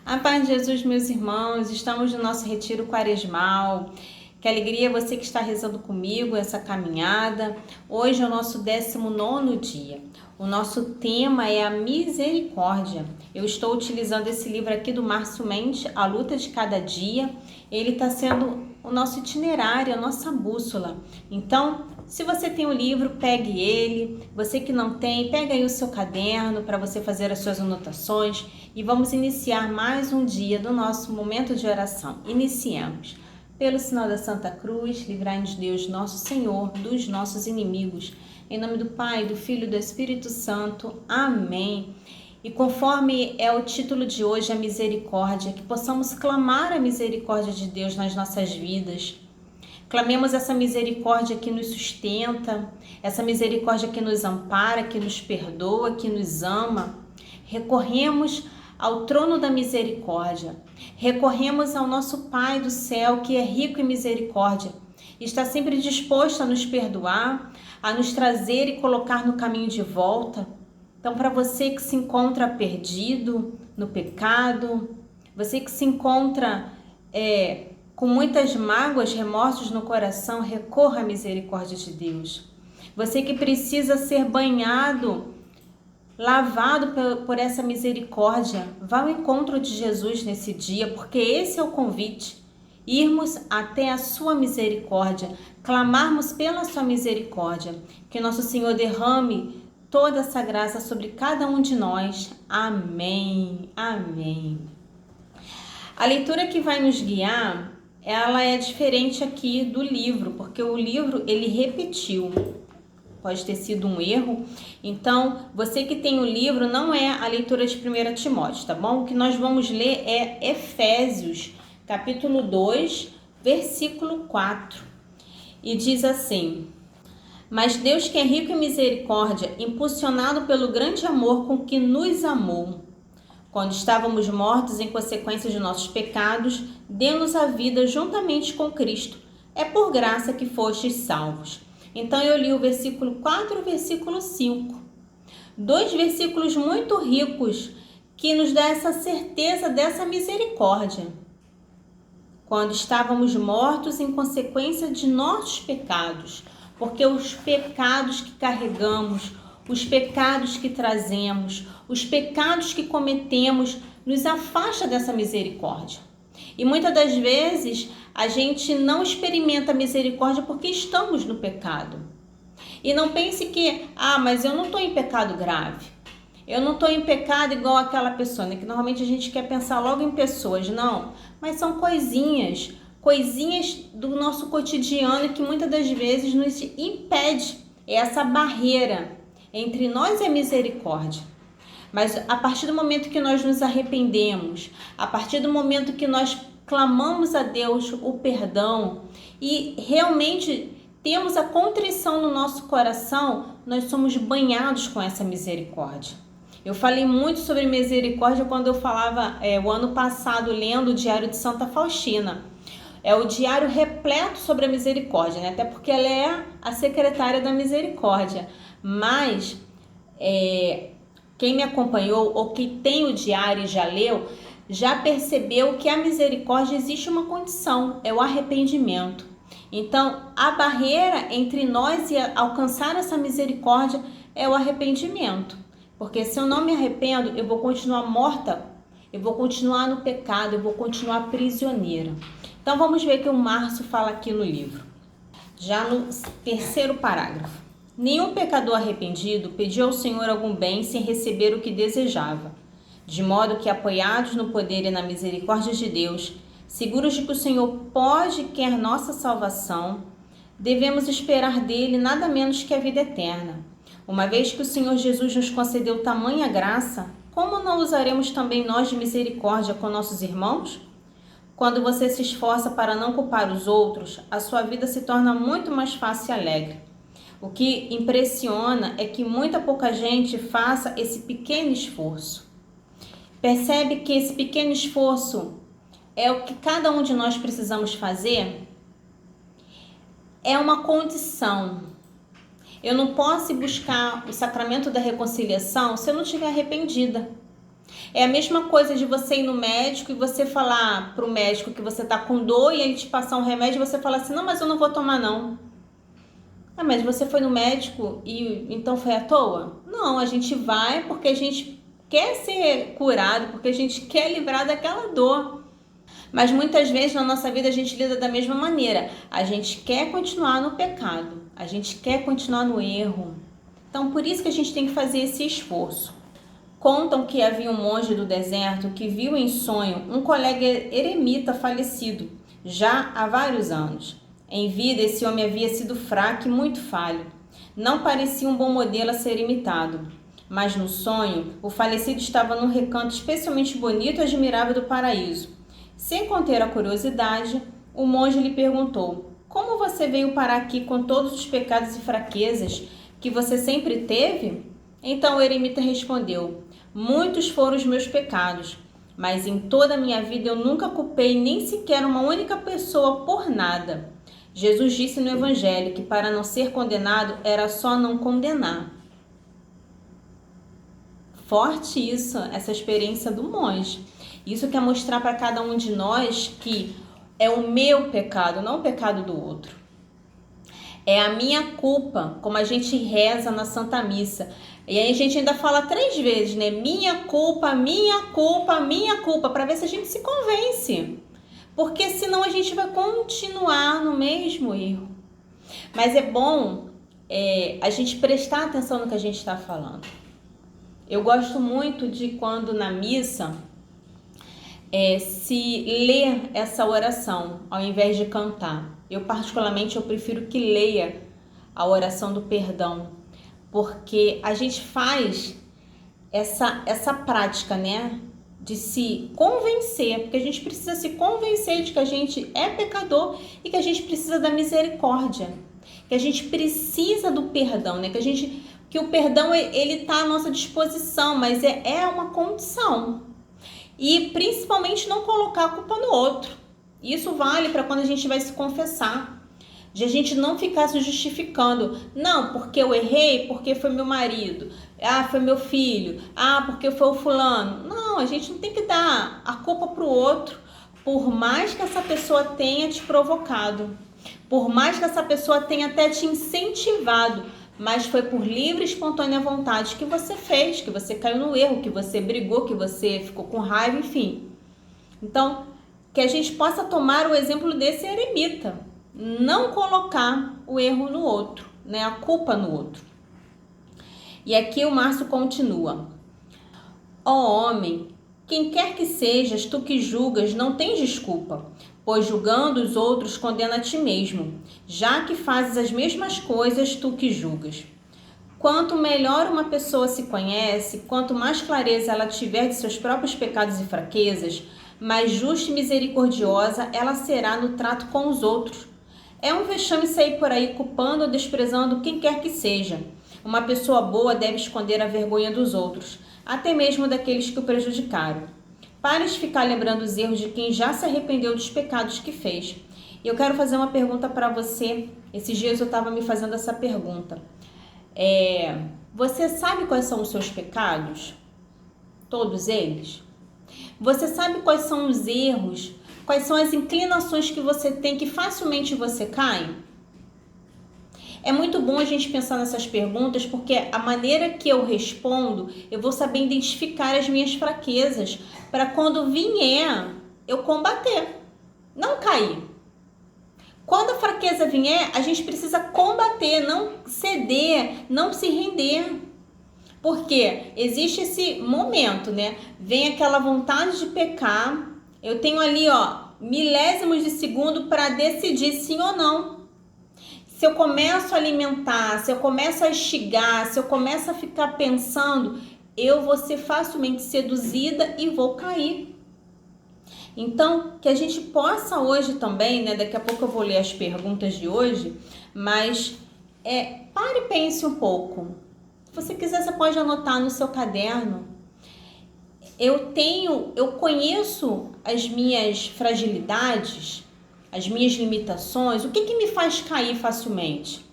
A paz de Jesus, meus irmãos, estamos no nosso retiro quaresmal. Que alegria você que está rezando comigo essa caminhada. Hoje é o nosso 19º dia. O nosso tema é a misericórdia. Eu estou utilizando esse livro aqui do Márcio Mendes, A Luta de Cada Dia. Ele está sendo o nosso itinerário, a nossa bússola. Então, se você tem o livro, pegue ele. Você que não tem, pega aí o seu caderno para você fazer as suas anotações. E vamos iniciar mais um dia do nosso momento de oração. Iniciemos. Pelo sinal da Santa Cruz, livrai-nos Deus, nosso Senhor, dos nossos inimigos. Em nome do Pai, do Filho e do Espírito Santo. Amém. E conforme é o título de hoje, a misericórdia, que possamos clamar a misericórdia de Deus nas nossas vidas. Clamemos essa misericórdia que nos sustenta, essa misericórdia que nos ampara, que nos perdoa, que nos ama. Recorremos ao trono da misericórdia. Recorremos ao nosso Pai do céu, que é rico em misericórdia. Está sempre disposto a nos perdoar, a nos trazer e colocar no caminho de volta. Então, para você que se encontra perdido no pecado, você que se encontra com muitas mágoas, remorsos no coração, recorra à misericórdia de Deus. Você que precisa ser banhado, lavado por essa misericórdia, vá ao encontro de Jesus nesse dia, porque esse é o convite. Irmos até a sua misericórdia, clamarmos pela sua misericórdia, que nosso Senhor derrame toda essa graça sobre cada um de nós. Amém, amém. A leitura que vai nos guiar, ela é diferente aqui do livro, porque o livro ele repetiu. Pode ter sido um erro. Então, você que tem o livro, não é a leitura de 1 Timóteo, tá bom? O que nós vamos ler é Efésios, capítulo 2, versículo 4. E diz assim: Mas Deus, que é rico em misericórdia, impulsionado pelo grande amor com que nos amou, quando estávamos mortos em consequência de nossos pecados, deu-nos a vida juntamente com Cristo. É por graça que fostes salvos. Então eu li o versículo 4 e o versículo 5. Dois versículos muito ricos que nos dá essa certeza dessa misericórdia. Quando estávamos mortos em consequência de nossos pecados, porque os pecados que carregamos, os pecados que trazemos, os pecados que cometemos nos afasta dessa misericórdia. E muitas das vezes a gente não experimenta a misericórdia porque estamos no pecado. E não pense que, mas eu não estou em pecado grave. Eu não estou em pecado igual aquela pessoa, né? Que normalmente a gente quer pensar logo em pessoas. Não, mas são coisinhas do nosso cotidiano que muitas das vezes nos impede. É essa barreira entre nós e a misericórdia. Mas a partir do momento que nós nos arrependemos, a partir do momento que nós clamamos a Deus o perdão e realmente temos a contrição no nosso coração, nós somos banhados com essa misericórdia. Eu falei muito sobre misericórdia quando eu falava o ano passado lendo o Diário de Santa Faustina. É o diário repleto sobre a misericórdia, né? Até porque ela é a secretária da misericórdia. Mas quem me acompanhou ou quem tem o diário e já leu, já percebeu que a misericórdia existe uma condição, é o arrependimento. Então, a barreira entre nós e alcançar essa misericórdia é o arrependimento. Porque se eu não me arrependo, eu vou continuar morta, eu vou continuar no pecado, eu vou continuar prisioneira. Então, vamos ver o que o Márcio fala aqui no livro. Já no 3º parágrafo. Nenhum pecador arrependido pediu ao Senhor algum bem sem receber o que desejava, de modo que, apoiados no poder e na misericórdia de Deus, seguros de que o Senhor pode e quer nossa salvação, devemos esperar dele nada menos que a vida eterna. Uma vez que o Senhor Jesus nos concedeu tamanha graça, como não usaremos também nós de misericórdia com nossos irmãos? Quando você se esforça para não culpar os outros, a sua vida se torna muito mais fácil e alegre. O que impressiona é que muita pouca gente faça esse pequeno esforço. Percebe que esse pequeno esforço é o que cada um de nós precisamos fazer? É uma condição. Eu não posso buscar o sacramento da reconciliação se eu não estiver arrependida. É a mesma coisa de você ir no médico e você falar pro médico que você tá com dor e ele te passar um remédio e você falar assim, não, mas eu não vou tomar não. Ah, mas você foi no médico e então foi à toa? Não, a gente vai porque a gente quer ser curado, porque a gente quer livrar daquela dor. Mas muitas vezes na nossa vida a gente lida da mesma maneira. A gente quer continuar no pecado, a gente quer continuar no erro. Então por isso que a gente tem que fazer esse esforço. Contam que havia um monge do deserto que viu em sonho um colega eremita falecido, já há vários anos. Em vida, esse homem havia sido fraco e muito falho. Não parecia um bom modelo a ser imitado. Mas no sonho, o falecido estava num recanto especialmente bonito e admirável do paraíso. Sem conter a curiosidade, o monge lhe perguntou: como você veio parar aqui com todos os pecados e fraquezas que você sempre teve? Então o eremita respondeu: muitos foram os meus pecados, mas em toda a minha vida eu nunca culpei nem sequer uma única pessoa por nada. Jesus disse no Evangelho que para não ser condenado era só não condenar. Forte isso, essa experiência do monge. Isso quer mostrar para cada um de nós que é o meu pecado, não o pecado do outro. É a minha culpa, como a gente reza na Santa Missa. E aí a gente ainda fala 3 vezes, né? Minha culpa, minha culpa, minha culpa, para ver se a gente se convence. Porque senão a gente vai continuar no mesmo erro. Mas é bom a gente prestar atenção no que a gente está falando. Eu gosto muito de quando na missa se lê essa oração ao invés de cantar. Eu particularmente prefiro que leia a oração do perdão, porque a gente faz essa prática, né, de se convencer, porque a gente precisa se convencer de que a gente é pecador e que a gente precisa da misericórdia, que a gente precisa do perdão, né, que o perdão ele está à nossa disposição, mas é uma condição. E principalmente não colocar a culpa no outro. Isso vale para quando a gente vai se confessar. De a gente não ficar se justificando. Não, porque eu errei, porque foi meu marido. Ah, foi meu filho. Ah, porque foi o fulano. Não, a gente não tem que dar a culpa para o outro. Por mais que essa pessoa tenha te provocado. Por mais que essa pessoa tenha até te incentivado. Mas foi por livre e espontânea vontade que você fez, que você caiu no erro, que você brigou, que você ficou com raiva, enfim. Então, que a gente possa tomar o exemplo desse eremita. Não colocar o erro no outro, né? A culpa no outro. E aqui o Márcio continua. Ó homem, quem quer que sejas, tu que julgas, não tens desculpa, pois julgando os outros condena a ti mesmo, já que fazes as mesmas coisas tu que julgas. Quanto melhor uma pessoa se conhece, quanto mais clareza ela tiver de seus próprios pecados e fraquezas, mais justa e misericordiosa ela será no trato com os outros. É um vexame sair por aí culpando ou desprezando quem quer que seja. Uma pessoa boa deve esconder a vergonha dos outros, até mesmo daqueles que o prejudicaram. Pare de ficar lembrando os erros de quem já se arrependeu dos pecados que fez. E eu quero fazer uma pergunta para você. Esses dias eu estava me fazendo essa pergunta. Você sabe quais são os seus pecados? Todos eles? Você sabe quais são os erros? Quais são as inclinações que você tem que facilmente você cai? É muito bom a gente pensar nessas perguntas, porque a maneira que eu respondo, eu vou saber identificar as minhas fraquezas, para quando vier, eu combater, não cair. Quando a fraqueza vier, a gente precisa combater, não ceder, não se render. Porque existe esse momento, né? Vem aquela vontade de pecar, eu tenho ali, milésimos de segundo para decidir sim ou não. Se eu começo a alimentar, se eu começo a instigar, se eu começo a ficar pensando, eu vou ser facilmente seduzida e vou cair. Então, que a gente possa hoje também, né? Daqui a pouco eu vou ler as perguntas de hoje, mas pare e pense um pouco. Se você quiser, você pode anotar no seu caderno. Eu conheço as minhas fragilidades, as minhas limitações, o que me faz cair facilmente?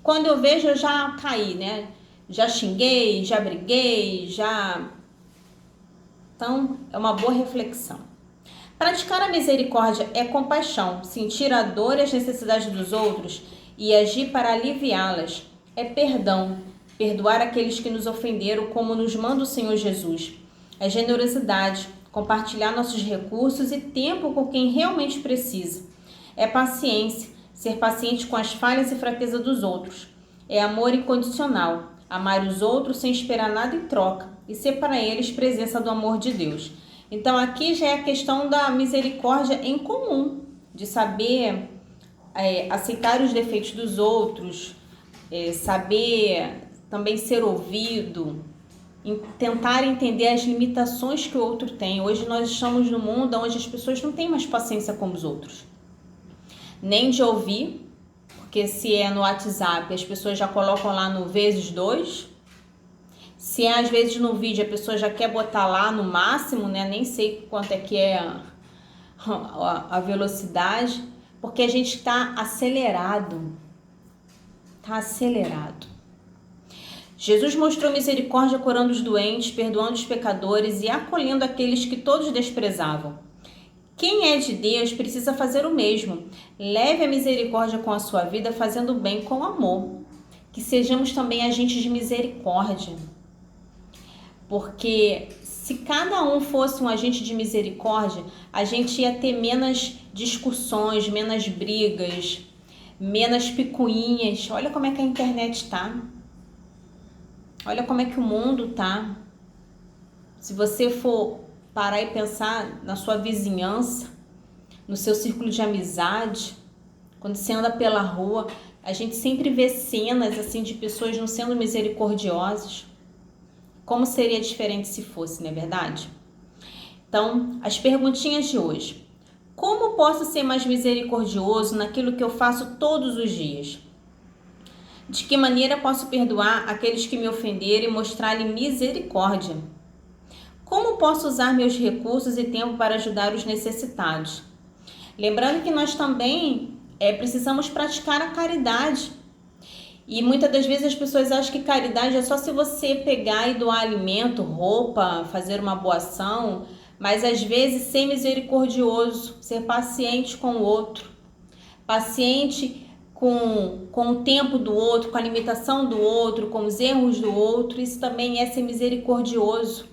Quando eu vejo, eu já caí, né? Já xinguei, já briguei, já Então, é uma boa reflexão. Praticar a misericórdia é compaixão, sentir a dor e as necessidades dos outros e agir para aliviá-las. É perdão, perdoar aqueles que nos ofenderam, como nos manda o Senhor Jesus. É generosidade, compartilhar nossos recursos e tempo com quem realmente precisa. É paciência, ser paciente com as falhas e fraquezas dos outros. É amor incondicional, amar os outros sem esperar nada em troca e ser para eles presença do amor de Deus. Então aqui já é a questão da misericórdia em comum, de saber aceitar os defeitos dos outros, saber também ser ouvido, tentar entender as limitações que o outro tem. Hoje nós estamos num mundo onde as pessoas não têm mais paciência com os outros, nem de ouvir, porque se é no WhatsApp as pessoas já colocam lá no vezes 2. Se é às vezes no vídeo a pessoa já quer botar lá no máximo, né? Nem sei quanto é que é a velocidade, porque a gente está acelerado. Está acelerado. Jesus mostrou misericórdia curando os doentes, perdoando os pecadores e acolhendo aqueles que todos desprezavam. Quem é de Deus precisa fazer o mesmo. Leve a misericórdia com a sua vida, fazendo o bem com amor. Que sejamos também agentes de misericórdia. Porque se cada um fosse um agente de misericórdia, a gente ia ter menos discussões, menos brigas, menos picuinhas. Olha como é que a internet tá. Olha como é que o mundo tá. Se você for parar e pensar na sua vizinhança, no seu círculo de amizade, quando você anda pela rua, a gente sempre vê cenas assim de pessoas não sendo misericordiosas. Como seria diferente se fosse, não é verdade? Então, as perguntinhas de hoje. Como posso ser mais misericordioso naquilo que eu faço todos os dias? De que maneira posso perdoar aqueles que me ofenderam e mostrar-lhe misericórdia? Como posso usar meus recursos e tempo para ajudar os necessitados? Lembrando que nós também precisamos praticar a caridade. E muitas das vezes as pessoas acham que caridade é só se você pegar e doar alimento, roupa, fazer uma boa ação, mas às vezes ser misericordioso, ser paciente com o outro, paciente com o tempo do outro, com a limitação do outro, com os erros do outro, isso também é ser misericordioso.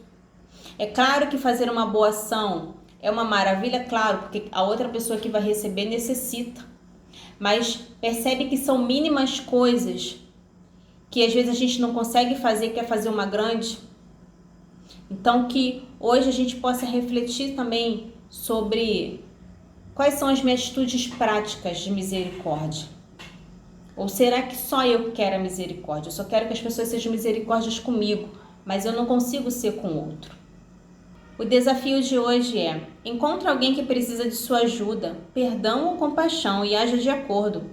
É claro que fazer uma boa ação é uma maravilha, claro, porque a outra pessoa que vai receber necessita. Mas percebe que são mínimas coisas que às vezes a gente não consegue fazer, quer fazer uma grande. Então que hoje a gente possa refletir também sobre quais são as minhas atitudes práticas de misericórdia. Ou será que só eu quero a misericórdia? Eu só quero que as pessoas sejam misericórdias comigo, mas eu não consigo ser com o outro. O desafio de hoje é: encontre alguém que precisa de sua ajuda, perdão ou compaixão e haja de acordo.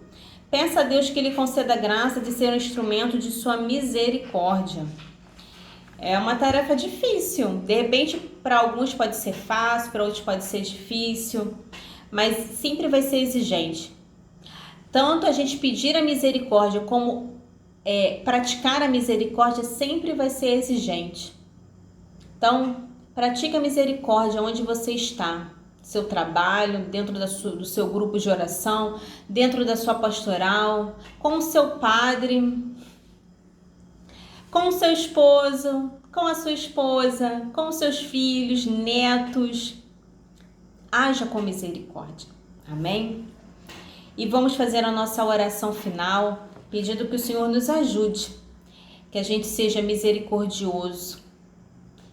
Peça a Deus que lhe conceda a graça de ser um instrumento de sua misericórdia. É uma tarefa difícil. De repente, para alguns pode ser fácil, para outros pode ser difícil, mas sempre vai ser exigente. Tanto a gente pedir a misericórdia como praticar a misericórdia sempre vai ser exigente. Então, pratique a misericórdia onde você está, seu trabalho, dentro do seu grupo de oração, dentro da sua pastoral, com o seu padre, com o seu esposo, com a sua esposa, com os seus filhos, netos. Haja com misericórdia. Amém? E vamos fazer a nossa oração final, pedindo que o Senhor nos ajude, que a gente seja misericordioso,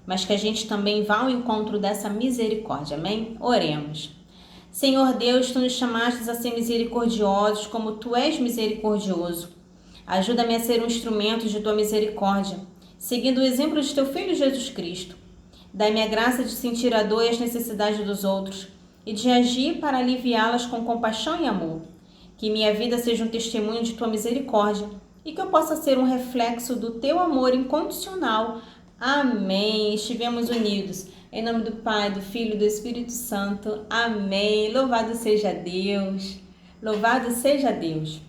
mas que a gente também vá ao encontro dessa misericórdia, amém? Oremos. Senhor Deus, Tu nos chamaste a ser misericordiosos como Tu és misericordioso. Ajuda-me a ser um instrumento de Tua misericórdia, seguindo o exemplo de Teu Filho Jesus Cristo. Dai-me a graça de sentir a dor e as necessidades dos outros e de agir para aliviá-las com compaixão e amor. Que minha vida seja um testemunho de Tua misericórdia e que eu possa ser um reflexo do Teu amor incondicional. Amém. Estivemos unidos. Em nome do Pai, do Filho e do Espírito Santo. Amém. Louvado seja Deus. Louvado seja Deus.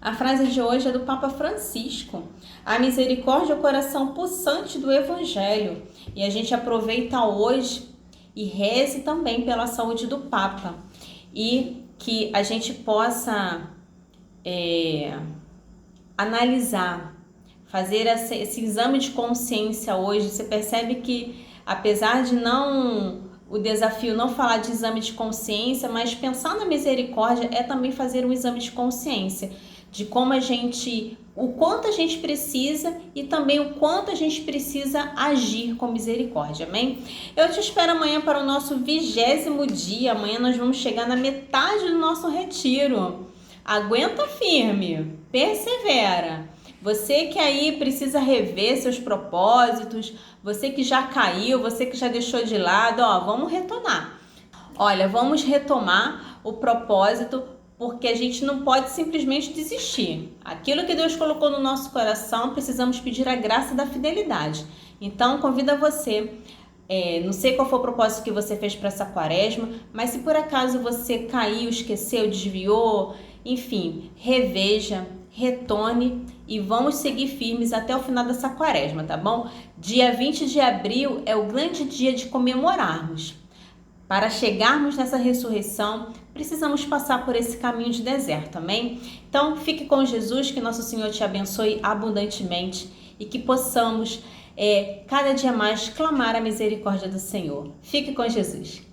A frase de hoje é do Papa Francisco. A misericórdia é o coração pulsante do Evangelho. E a gente aproveita hoje e reze também pela saúde do Papa. E que a gente possa analisar, fazer esse exame de consciência hoje. Você percebe que, apesar de o desafio não falar de exame de consciência, mas pensar na misericórdia é também fazer um exame de consciência de como o quanto a gente precisa e também o quanto a gente precisa agir com misericórdia, amém? Eu te espero amanhã para o nosso 20º dia. Amanhã nós vamos chegar na metade do nosso retiro. Aguenta firme, persevera. Você que aí precisa rever seus propósitos, você que já caiu, você que já deixou de lado, vamos retomar. Olha, vamos retomar o propósito, porque a gente não pode simplesmente desistir. Aquilo que Deus colocou no nosso coração, precisamos pedir a graça da fidelidade. Então, convido você, não sei qual foi o propósito que você fez para essa quaresma, mas se por acaso você caiu, esqueceu, desviou, enfim, reveja, retorne e vamos seguir firmes até o final dessa quaresma, tá bom? Dia 20 de abril é o grande dia de comemorarmos. Para chegarmos nessa ressurreição, precisamos passar por esse caminho de deserto, amém? Então, fique com Jesus, que nosso Senhor te abençoe abundantemente e que possamos cada dia mais clamar a misericórdia do Senhor. Fique com Jesus.